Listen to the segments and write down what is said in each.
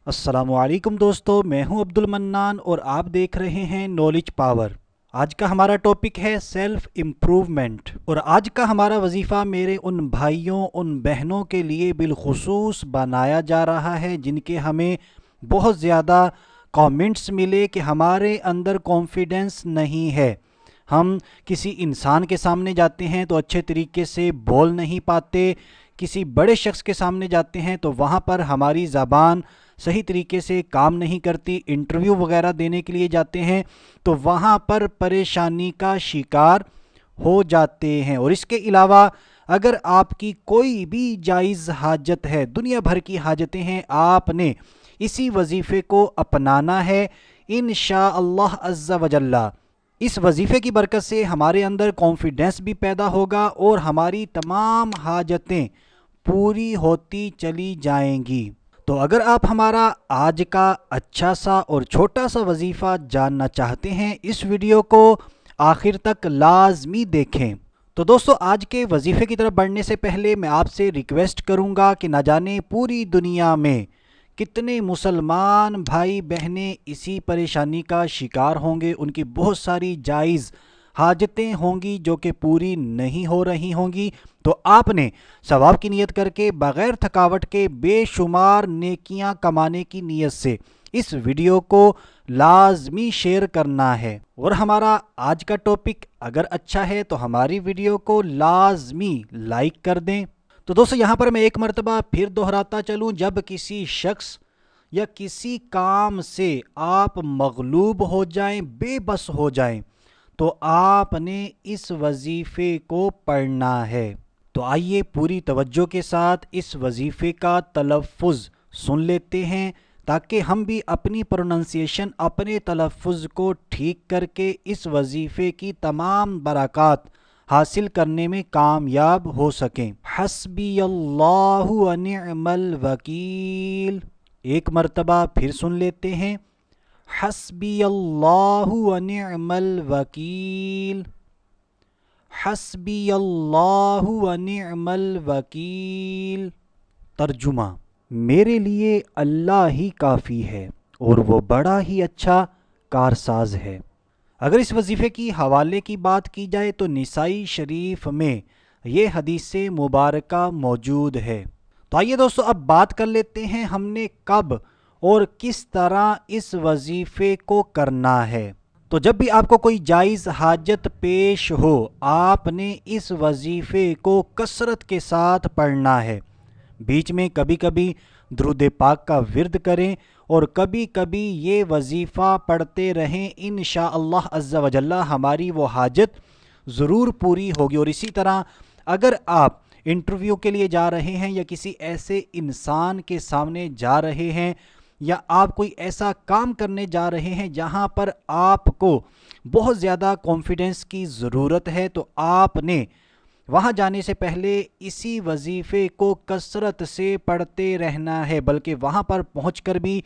السلام علیکم دوستو، میں ہوں عبد المنان اور آپ دیکھ رہے ہیں نالج پاور۔ آج کا ہمارا ٹاپک ہے سیلف امپروومنٹ، اور آج کا ہمارا وظیفہ میرے ان بھائیوں ان بہنوں کے لیے بالخصوص بنایا جا رہا ہے جن کے ہمیں بہت زیادہ کامنٹس ملے کہ ہمارے اندر کانفیڈنس نہیں ہے۔ ہم کسی انسان کے سامنے جاتے ہیں تو اچھے طریقے سے بول نہیں پاتے، کسی بڑے شخص کے سامنے جاتے ہیں تو وہاں پر ہماری زبان صحیح طریقے سے کام نہیں کرتی، انٹرویو وغیرہ دینے کے لیے جاتے ہیں تو وہاں پر پریشانی کا شکار ہو جاتے ہیں۔ اور اس کے علاوہ اگر آپ کی کوئی بھی جائز حاجت ہے، دنیا بھر کی حاجتیں ہیں، آپ نے اسی وظیفے کو اپنانا ہے انشاءاللہ عز و جل۔ اس وظیفے کی برکت سے ہمارے اندر کانفیڈنس بھی پیدا ہوگا اور ہماری تمام حاجتیں پوری ہوتی چلی جائیں گی۔ تو اگر آپ ہمارا آج کا اچھا سا اور چھوٹا سا وظیفہ جاننا چاہتے ہیں، اس ویڈیو کو آخر تک لازمی دیکھیں۔ تو دوستو، آج کے وظیفے کی طرف بڑھنے سے پہلے میں آپ سے ریکویسٹ کروں گا کہ نہ جانے پوری دنیا میں کتنے مسلمان بھائی بہنیں اسی پریشانی کا شکار ہوں گے۔ ان کی بہت ساری جائز حاجتیں ہوں گی جو کہ پوری نہیں ہو رہی ہوں گی، تو آپ نے ثواب کی نیت کر کے بغیر تھکاوٹ کے بے شمار نیکیاں کمانے کی نیت سے اس ویڈیو کو لازمی شیئر کرنا ہے۔ اور ہمارا آج کا ٹاپک اگر اچھا ہے تو ہماری ویڈیو کو لازمی لائک کر دیں۔ تو دوستو، یہاں پر میں ایک مرتبہ پھر دہراتا چلوں، جب کسی شخص یا کسی کام سے آپ مغلوب ہو جائیں، بے بس ہو جائیں، تو آپ نے اس وظیفے کو پڑھنا ہے۔ تو آئیے پوری توجہ کے ساتھ اس وظیفے کا تلفظ سن لیتے ہیں تاکہ ہم بھی اپنی پروننسیشن، اپنے تلفظ کو ٹھیک کر کے اس وظیفے کی تمام برکات حاصل کرنے میں کامیاب ہو سکیں۔ حسبی اللہ و نعم الوکیل، ایک مرتبہ پھر سن لیتے ہیں، حسبی اللہ و نعم الوکیل، حسبی اللہ و نعم الوکیل۔ ترجمہ: میرے لیے اللہ ہی کافی ہے اور وہ بڑا ہی اچھا کارساز ہے۔ اگر اس وظیفے کی حوالے کی بات کی جائے تو نسائی شریف میں یہ حدیث مبارکہ موجود ہے۔ تو آئیے دوستو، اب بات کر لیتے ہیں ہم نے کب اور کس طرح اس وظیفے کو کرنا ہے۔ تو جب بھی آپ کو کوئی جائز حاجت پیش ہو، آپ نے اس وظیفے کو کثرت کے ساتھ پڑھنا ہے۔ بیچ میں کبھی کبھی درود پاک کا ورد کریں اور کبھی کبھی یہ وظیفہ پڑھتے رہیں، انشاءاللہ عز و جل ہماری وہ حاجت ضرور پوری ہوگی۔ اور اسی طرح اگر آپ انٹرویو کے لیے جا رہے ہیں یا کسی ایسے انسان کے سامنے جا رہے ہیں یا آپ کوئی ایسا کام کرنے جا رہے ہیں جہاں پر آپ کو بہت زیادہ کانفیڈنس کی ضرورت ہے، تو آپ نے وہاں جانے سے پہلے اسی وظیفے کو کثرت سے پڑھتے رہنا ہے، بلکہ وہاں پر پہنچ کر بھی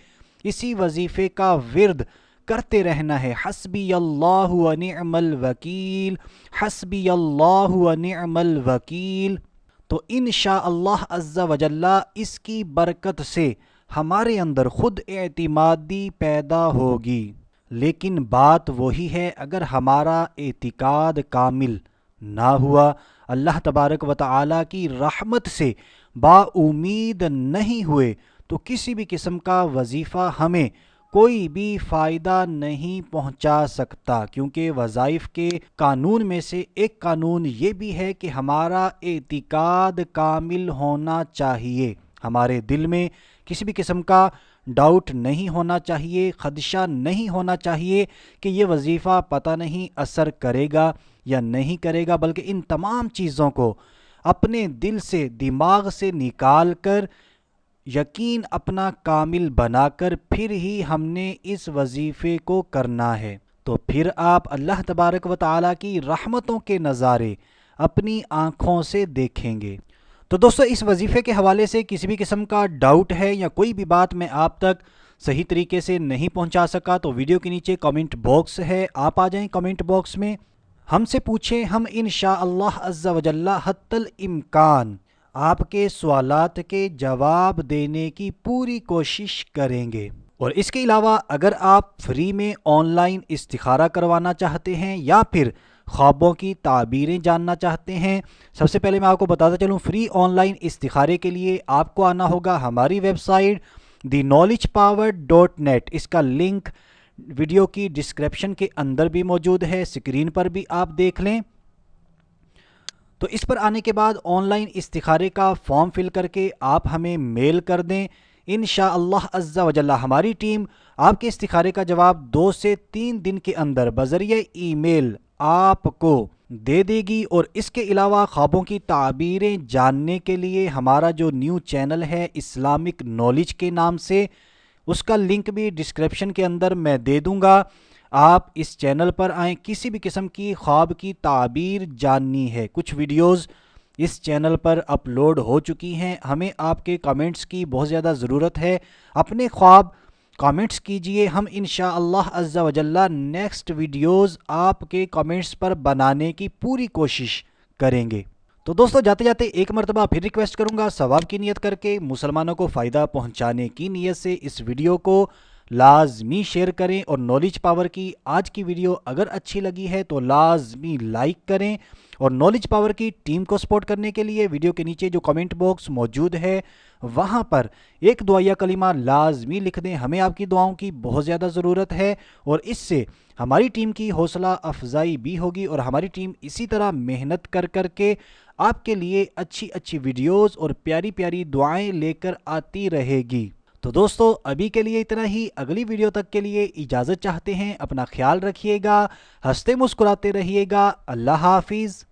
اسی وظیفے کا ورد کرتے رہنا ہے۔ حسبی اللہ و نعم الوکیل، حسبی اللہ و نعم الوکیل۔ تو انشاءاللہ عز و جل اس کی برکت سے ہمارے اندر خود اعتمادی پیدا ہوگی۔ لیکن بات وہی ہے، اگر ہمارا اعتقاد کامل نہ ہوا، اللہ تبارک و تعالی کی رحمت سے با امید نہیں ہوئے، تو کسی بھی قسم کا وظیفہ ہمیں کوئی بھی فائدہ نہیں پہنچا سکتا، کیونکہ وظائف کے قانون میں سے ایک قانون یہ بھی ہے کہ ہمارا اعتقاد کامل ہونا چاہیے۔ ہمارے دل میں کسی بھی قسم کا ڈاؤٹ نہیں ہونا چاہیے، خدشہ نہیں ہونا چاہیے کہ یہ وظیفہ پتہ نہیں اثر کرے گا یا نہیں کرے گا، بلکہ ان تمام چیزوں کو اپنے دل سے، دماغ سے نکال کر یقین اپنا کامل بنا کر پھر ہی ہم نے اس وظیفے کو کرنا ہے۔ تو پھر آپ اللہ تبارک و تعالیٰ کی رحمتوں کے نظارے اپنی آنکھوں سے دیکھیں گے۔ تو دوستو، اس وظیفے کے حوالے سے کسی بھی قسم کا ڈاؤٹ ہے یا کوئی بھی بات میں آپ تک صحیح طریقے سے نہیں پہنچا سکا تو ویڈیو کے نیچے کمنٹ باکس ہے، آپ آ جائیں کمنٹ باکس میں، ہم سے پوچھیں، ہم انشاءاللہ عز و جل حتی الامکان آپ کے سوالات کے جواب دینے کی پوری کوشش کریں گے۔ اور اس کے علاوہ اگر آپ فری میں آن لائن استخارہ کروانا چاہتے ہیں یا پھر خوابوں کی تعبیریں جاننا چاہتے ہیں، سب سے پہلے میں آپ کو بتاتا چلوں، فری آن لائن استخارے کے لیے آپ کو آنا ہوگا ہماری ویب سائٹ theknowledgepower.net۔ اس کا لنک ویڈیو کی ڈسکرپشن کے اندر بھی موجود ہے، اسکرین پر بھی آپ دیکھ لیں۔ تو اس پر آنے کے بعد آن لائن استخارے کا فارم فل کر کے آپ ہمیں میل کر دیں، انشاءاللہ عز و جل ہماری ٹیم آپ کے استخارے کا جواب 2 سے 3 دن کے اندر بذریعہ ای میل آپ کو دے دے گی۔ اور اس کے علاوہ خوابوں کی تعبیریں جاننے کے لیے ہمارا جو نیو چینل ہے اسلامک نالج کے نام سے، اس کا لنک بھی ڈسکرپشن کے اندر میں دے دوں گا۔ آپ اس چینل پر آئیں، کسی بھی قسم کی خواب کی تعبیر جاننی ہے، کچھ ویڈیوز اس چینل پر اپلوڈ ہو چکی ہیں، ہمیں آپ کے کامنٹس کی بہت زیادہ ضرورت ہے۔ اپنے خواب کامنٹس کیجئے، ہم انشاءاللہ عز و جل نیکسٹ ویڈیوز آپ کے کامنٹس پر بنانے کی پوری کوشش کریں گے۔ تو دوستو جاتے جاتے ایک مرتبہ پھر ریکویسٹ کروں گا، ثواب کی نیت کر کے مسلمانوں کو فائدہ پہنچانے کی نیت سے اس ویڈیو کو لازمی شیئر کریں، اور نالج پاور کی آج کی ویڈیو اگر اچھی لگی ہے تو لازمی لائک کریں، اور نالج پاور کی ٹیم کو سپورٹ کرنے کے لیے ویڈیو کے نیچے جو کمنٹ باکس موجود ہے وہاں پر ایک دعائیہ کلمہ لازمی لکھ دیں، ہمیں آپ کی دعاؤں کی بہت زیادہ ضرورت ہے، اور اس سے ہماری ٹیم کی حوصلہ افزائی بھی ہوگی، اور ہماری ٹیم اسی طرح محنت کر کے آپ کے لیے اچھی اچھی ویڈیوز اور پیاری پیاری دعائیں لے کر آتی رہے گی۔ تو دوستو ابھی کے لیے اتنا ہی، اگلی ویڈیو تک کے لیے اجازت چاہتے ہیں، اپنا خیال رکھیے گا، ہنستے مسکراتے رہیے گا، اللہ حافظ۔